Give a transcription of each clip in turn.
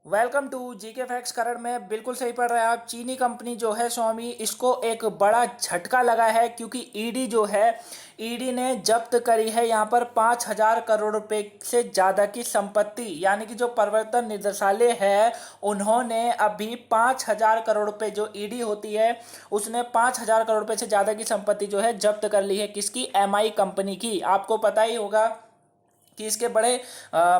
Welcome to GK facts. करण में बिल्कुल सही पढ़ रहे हैं आप। चीनी कंपनी जो है स्वामी, इसको एक बड़ा झटका लगा है क्योंकि ईडी जो है, ईडी ने जब्त करी है यहाँ पर 5,000 करोड़ रुपए से ज़्यादा की संपत्ति। यानी कि जो प्रवर्तन निदेशालय है उन्होंने अभी 5,000 करोड़ रुपए, जो ईडी होती है उसने 5,000 करोड़ रुपए से ज़्यादा की संपत्ति जो है जब्त कर ली है। किसकी? एमआई कंपनी की। आपको पता ही होगा कि इसके बड़े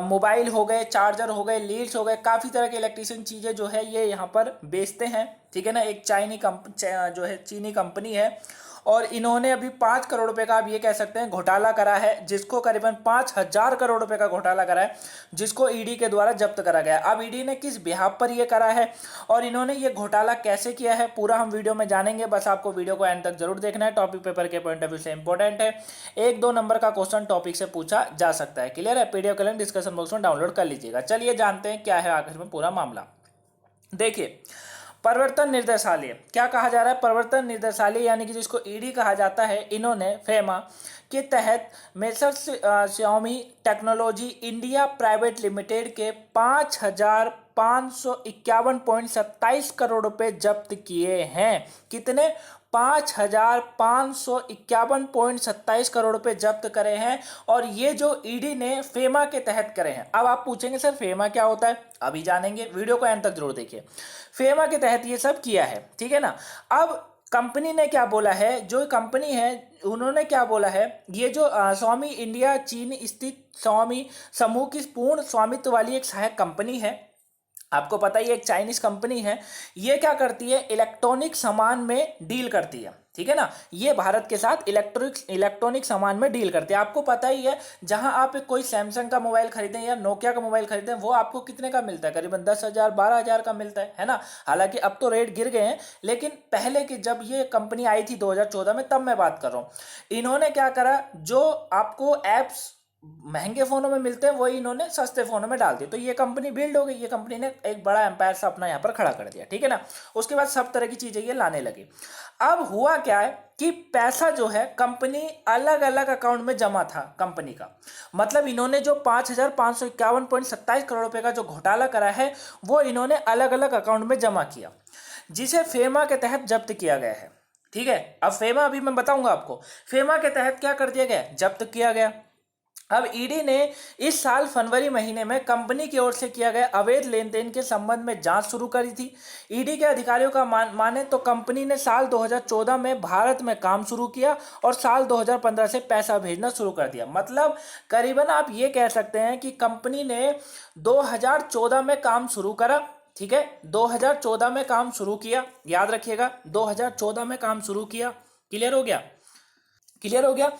मोबाइल हो गए, चार्जर हो गए, लीड्स हो गए, काफ़ी तरह के इलेक्ट्रिशियन चीज़ें जो है ये यहाँ पर बेचते हैं। ठीक है ना। एक जो है चीनी कंपनी है और इन्होंने अभी 5 करोड़ रुपए का, आप ये कह सकते हैं, घोटाला करा है, जिसको करीबन 5,000 करोड़ रुपए का घोटाला करा है, जिसको ईडी के द्वारा जब्त करा गया। अब ईडी ने किस बिहाफ पर ये करा है और इन्होंने ये घोटाला कैसे किया है, पूरा हम वीडियो में जानेंगे। बस आपको वीडियो को एंड तक जरूर देखना है। टॉपिक पेपर के पॉइंट ऑफ व्यू से इंपॉर्टेंट है। 1-2 नंबर का क्वेश्चन टॉपिक से पूछा जा सकता है। क्लियर है? पीडीएफ का लिंक डिस्कशन बॉक्स में डाउनलोड कर लीजिएगा। चलिए जानते हैं क्या है आखिर में पूरा मामला। देखिए, प्रवर्तन निर्देशालय क्या कहा जा रहा है? प्रवर्तन निर्देशालय यानी कि जिसको ईडी कहा जाता है, इन्होंने फेमा के तहत messrs Xiaomi technology India private limited के 5,551.27 करोड़ रुपए जब्त किए हैं। कितने? 5,551.27 करोड़ रुपए जब्त करे हैं। और ये जो ईडी ने फेमा के तहत करे हैं। अब आप पूछेंगे सर फेमा क्या होता है? अभी जानेंगे, वीडियो को एंड तक जरूर देखिए। फेमा के तहत ये सब किया है। ठीक है ना। अब कंपनी ने क्या बोला है, जो कंपनी है उन्होंने क्या बोला है, ये जो स्वामी इंडिया चीन स्थित स्वामी समूह की पूर्ण स्वामित्व वाली एक सहायक कंपनी है। आपको पता ही है, एक चाइनीज कंपनी है। ये क्या करती है? इलेक्ट्रॉनिक सामान में डील करती है। ठीक है ना। ये भारत के साथ इलेक्ट्रॉनिक सामान में डील करती है। आपको पता ही है, जहां आप कोई सैमसंग का मोबाइल खरीदें या नोकिया का मोबाइल खरीदें, वो आपको कितने का मिलता है? करीबन 10,000 12,000 का मिलता है ना। हालांकि अब तो रेट गिर गए हैं, लेकिन पहले की जब ये कंपनी आई थी 2014 में, तब मैं बात कर रहा हूं। इन्होंने क्या करा, जो आपको एप्स महंगे फोनों में मिलते हैं वही इन्होंने सस्ते फोनों में डाल दिए। तो ये कंपनी बिल्ड हो गई। ये कंपनी ने एक बड़ा एम्पायर सा अपना यहाँ पर खड़ा कर दिया। ठीक है ना। उसके बाद सब तरह की चीजें ये लाने लगी। अब हुआ क्या है कि पैसा जो है कंपनी अलग अलग अकाउंट में जमा था कंपनी का। मतलब इन्होंने जो 5,551.27 करोड़ रुपए का जो घोटाला करा है वो इन्होंने अलग अलग अकाउंट में जमा किया, जिसे फेमा के तहत जब्त किया गया है। ठीक है। अब फेमा, अभी मैं बताऊंगा आपको फेमा के तहत क्या कर दिया गया, जब्त किया गया। अब ईडी ने इस साल फरवरी महीने में कंपनी की ओर से किया गया अवैध लेन देन के संबंध में जांच शुरू करी थी। ईडी के अधिकारियों का माने तो कंपनी ने साल 2014 में भारत में काम शुरू किया और साल 2015 से पैसा भेजना शुरू कर दिया। मतलब करीबन आप ये कह सकते हैं कि कंपनी ने 2014 में काम शुरू करा। ठीक है। 2014 में काम शुरू किया, याद रखिएगा, 2014 में काम शुरू किया। क्लियर हो गया? क्लियर हो गया।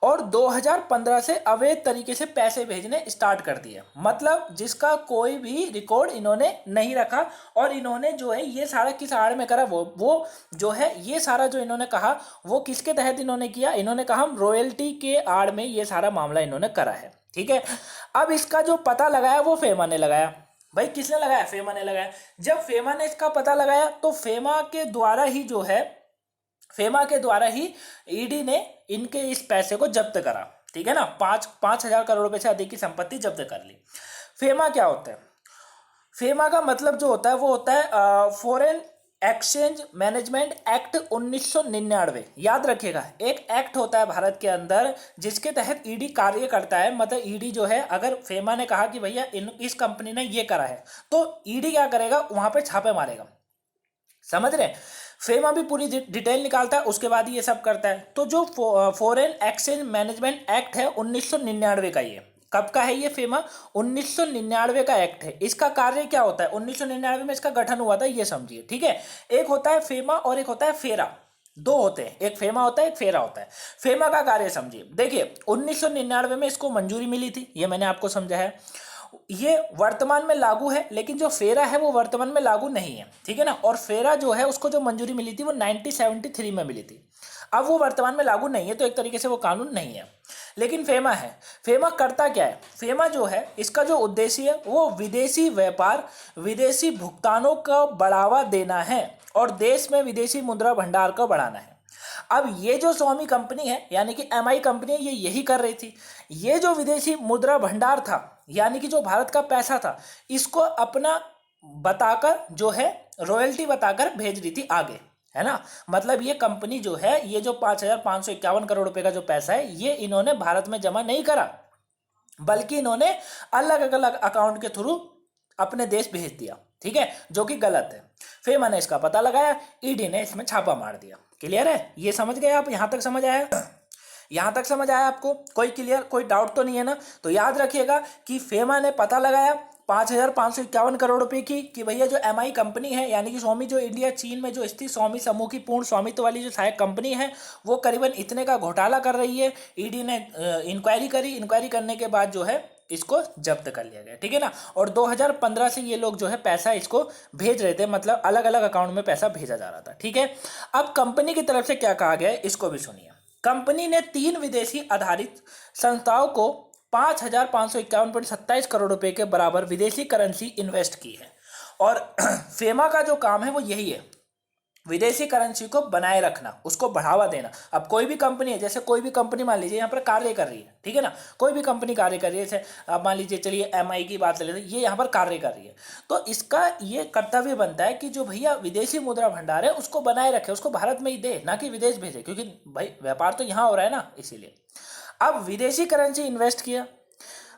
और 2015 से अवैध तरीके से पैसे भेजने स्टार्ट कर दिए। मतलब जिसका कोई भी रिकॉर्ड इन्होंने नहीं रखा। और इन्होंने जो है ये सारा किस आड़ में करा, वो जो है ये सारा जो इन्होंने कहा वो किसके तहत इन्होंने किया? इन्होंने कहा हम रॉयल्टी के आड़ में ये सारा मामला इन्होंने करा है। ठीक है। अब इसका जो पता लगाया वो फेमा ने लगाया। भाई किसने लगाया? फेमा ने लगाया। जब फेमा ने इसका पता लगाया तो फेमा के द्वारा ही ईडी ने इनके इस पैसे को जब्त करा। ठीक है ना। 5,000 करोड़ रुपए से अधिक की संपत्ति जब्त कर ली। फेमा क्या होता है? फेमा का मतलब जो होता है वो होता है फॉरेन एक्सचेंज मैनेजमेंट एक्ट 1999। याद रखिएगा, एक एक्ट होता है भारत के अंदर जिसके तहत ईडी कार्य करता है। मतलब ईडी जो है, अगर फेमा ने कहा कि भैया इस कंपनी ने ये करा है, तो ईडी क्या करेगा? वहां पे छापे मारेगा। समझ रहे? फेमा भी पूरी डिटेल निकालता है, उसके बाद ये सब करता है। तो जो फॉरेन एक्सचेंज मैनेजमेंट एक्ट है 1999 का, ये कब का है? ये फेमा 1999 का एक्ट है। इसका कार्य क्या होता है? 1999 में इसका गठन हुआ था, ये समझिए। ठीक है। एक होता है फेमा और एक होता है फेरा। दो होते हैं, एक फेमा होता है, एक फेरा होता है। फेमा का कार्य समझिए। देखिए 1999 में इसको मंजूरी मिली थी, ये मैंने आपको समझा है। ये वर्तमान में लागू है, लेकिन जो फेरा है वो वर्तमान में लागू नहीं है। ठीक है ना। और फेरा जो है उसको जो मंजूरी मिली थी वो 1973 में मिली थी। अब वो वर्तमान में लागू नहीं है, तो एक तरीके से वो कानून नहीं है। लेकिन फेमा है। फेमा करता क्या है? फेमा जो है, इसका जो उद्देश्य है वो विदेशी व्यापार, विदेशी भुगतानों को बढ़ावा देना है और देश में विदेशी मुद्रा भंडार को बढ़ाना है। अब ये जो स्वामी कंपनी है यानी कि एमआई कंपनी है, ये यही कर रही थी। ये जो विदेशी मुद्रा भंडार था यानी कि जो भारत का पैसा था, इसको अपना बताकर जो है रॉयल्टी बताकर भेज रही थी आगे, है ना। मतलब ये कंपनी जो है, ये जो 5,551 करोड़ रुपए का जो पैसा है, ये इन्होंने भारत में जमा नहीं करा, बल्कि इन्होंने अलग अलग अकाउंट के थ्रू अपने देश भेज दिया, ठीक है, जो कि गलत है। फिर मैंने इसका पता लगाया, ईडी ने इसमें छापा मार दिया। क्लियर है, ये समझ गए आप? यहां तक समझ आया? यहां तक समझ आया आपको? कोई क्लियर, कोई डाउट तो नहीं है ना? तो याद रखिएगा कि फेमा ने पता लगाया 5,551 करोड़ रुपए की, कि भैया जो एमआई कंपनी है, यानी कि स्वामी, जो इंडिया चीन में जो स्थित स्वामी समूह की पूर्ण स्वामित्व वाली जो सहायक कंपनी है, वो करीबन इतने का घोटाला कर रही है। ईडी ने इंक्वायरी करी, इंक्वायरी करने के बाद जो है इसको जब्त कर लिया गया, ठीक है ना। और 2015 से ये लोग जो है पैसा इसको भेज रहे थे, मतलब अलग अलग अकाउंट में पैसा भेजा जा रहा था, ठीक है। अब कंपनी की तरफ से क्या कहा गया है, इसको भी सुनिए। कंपनी ने 3 विदेशी आधारित संस्थाओं को 5,551.27 करोड़ रुपए के बराबर विदेशी करेंसी इन्वेस्ट की है। और फेमा का जो काम है वो यही है, विदेशी करेंसी को बनाए रखना, उसको बढ़ावा देना। अब कोई भी कंपनी है, जैसे कोई भी कंपनी मान लीजिए यहाँ पर कार्य कर रही है, ठीक है ना, कोई भी कंपनी कार्य कर रही है, जैसे अब मान लीजिए, चलिए एमआई की बात ले लेते हैं, ये यहाँ पर कार्य कर रही है, तो इसका ये कर्तव्य बनता है कि जो भैया विदेशी मुद्रा भंडार है उसको बनाए रखे, उसको भारत में ही दे, ना कि विदेश भेजे, क्योंकि भाई व्यापार तो यहाँ हो रहा है ना, इसीलिए। अब विदेशी करेंसी इन्वेस्ट किया।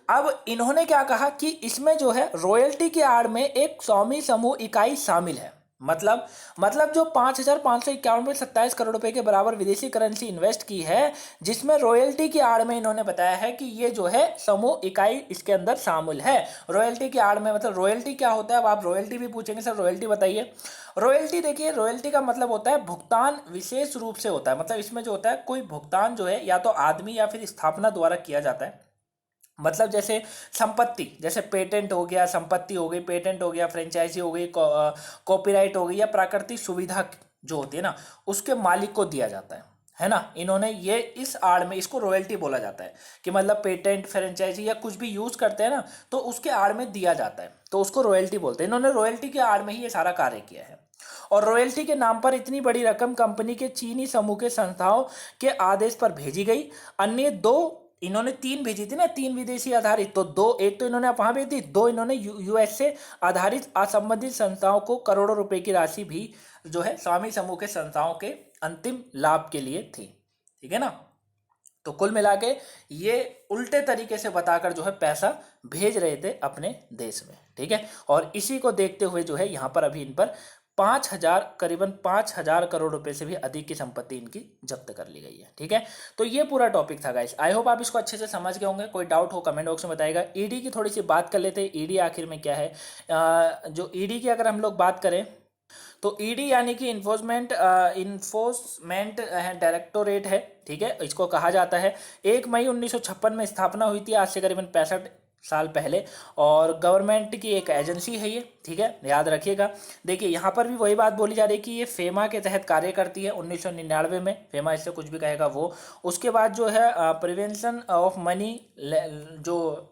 अब इन्होंने क्या कहा कि इसमें जो है रॉयल्टी की आड़ में एक स्वामी समूह इकाई शामिल है। मतलब जो 5,551.27 करोड़ रुपए के बराबर विदेशी करेंसी इन्वेस्ट की है, जिसमें रॉयल्टी की आड़ में इन्होंने बताया है कि ये जो है समूह इकाई इसके अंदर शामिल है। रॉयल्टी की आड़ में, मतलब रॉयल्टी क्या होता है, अब आप रॉयल्टी भी पूछेंगे, सर रॉयल्टी बताइए। रॉयल्टी देखिए, रॉयल्टी का मतलब होता है भुगतान विशेष रूप से होता है, मतलब इसमें जो होता है कोई भुगतान जो है या तो आदमी या फिर स्थापना द्वारा किया जाता है। मतलब जैसे संपत्ति, जैसे पेटेंट हो गया, संपत्ति हो गई, पेटेंट हो गया, फ्रेंचाइजी हो गई, कॉपीराइट हो गई, या प्राकृतिक सुविधा जो होती है ना, उसके मालिक को दिया जाता है ना। इन्होंने ये इस आड़ में इसको रॉयल्टी बोला जाता है, कि मतलब पेटेंट, फ्रेंचाइजी या कुछ भी यूज करते हैं ना, तो उसके आड़ में दिया जाता है, तो उसको रॉयल्टी बोलते हैं। इन्होंने रॉयल्टी के आड़ में ही ये सारा कार्य किया है। और रॉयल्टी के नाम पर इतनी बड़ी रकम कंपनी के चीनी समूह के संस्थाओं के आदेश पर भेजी गई। अन्य 2, इन्होंने 3 भेजी थी ना, 3 विदेशी आधारित, तो 2, एक तो इन्होंने वहां भेज दी, 2 इन्होंने यूएस से आधारित असंबंधित संस्थाओं को करोड़ों रुपए की राशि भी जो है स्वामी समूह के संस्थाओं के अंतिम लाभ के लिए थी, ठीक है ना। तो कुल मिला के ये उल्टे तरीके से बताकर जो है पैसा भेज रहे थे अपने देश में, ठीक है। और इसी को देखते हुए जो है यहाँ पर अभी इन पर 5,000, करीबन 5,000 करोड़ रुपए से भी अधिक की संपत्ति इनकी जब्त कर ली गई है, ठीक है। तो ये पूरा टॉपिक था गाइस, आई होप आप इसको अच्छे से समझ गए होंगे। कोई डाउट हो कमेंट बॉक्स में बताइएगा। ईडी की थोड़ी सी बात कर लेते हैं, ईडी आखिर में क्या है। जो ईडी की अगर हम लोग बात करें, तो ईडी यानी कि इन्फोर्समेंट डायरेक्टोरेट है, ठीक है, इसको कहा जाता है। 1 मई 1956 में स्थापना हुई थी, आज से करीबन 65 साल पहले। और गवर्नमेंट की एक एजेंसी है ये, ठीक है, याद रखिएगा। देखिए यहाँ पर भी वही बात बोली जा रही है कि ये फेमा के तहत कार्य करती है। 1999 में फेमा इससे कुछ भी कहेगा वो। उसके बाद जो है प्रिवेंशन ऑफ मनी जो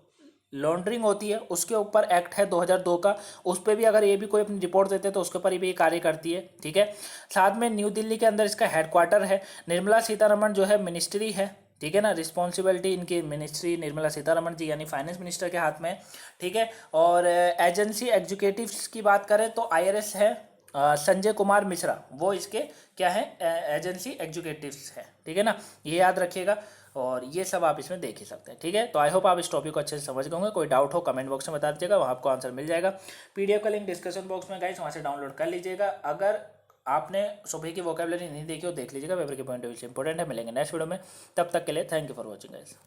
लॉन्ड्रिंग होती है, उसके ऊपर एक्ट है 2002 का, उस पर भी अगर ये भी कोई अपनी रिपोर्ट देते हैं तो उसके ऊपर भी ये कार्य करती है, ठीक है। साथ में न्यू दिल्ली के अंदर इसका हेडक्वार्टर है। निर्मला सीतारमण जो है मिनिस्ट्री है, ठीक है ना, रिस्पॉन्सिबिलिटी इनकी मिनिस्ट्री निर्मला सीतारमण जी यानी फाइनेंस मिनिस्टर के हाथ में, ठीक है। और एजेंसी एग्जीक्यूटिव्स की बात करें तो आईआरएस है संजय कुमार मिश्रा, वो इसके क्या है, एजेंसी एग्जीक्यूटिव्स है, ठीक है ना, ये याद रखिएगा। और ये सब आप इसमें देख ही सकते हैं, ठीक है। तो आई होप आप इस टॉपिक को अच्छे से समझ गए होंगे। कोई डाउट हो कमेंट बॉक्स में बता दीजिएगा, वहाँ आपको आंसर मिल जाएगा। पीडीएफ का लिंक डिस्क्रिप्शन बॉक्स में गाइस, वहाँ से डाउनलोड कर लीजिएगा। अगर आपने सुबह की वोकैबुलरी नहीं देखी हो, देख लीजिएगा, पेपर के पॉइंट ऑफ व्यू से इंपॉर्टेंट है। मिलेंगे नेक्स्ट वीडियो में, तब तक के लिए thank you for watching guys.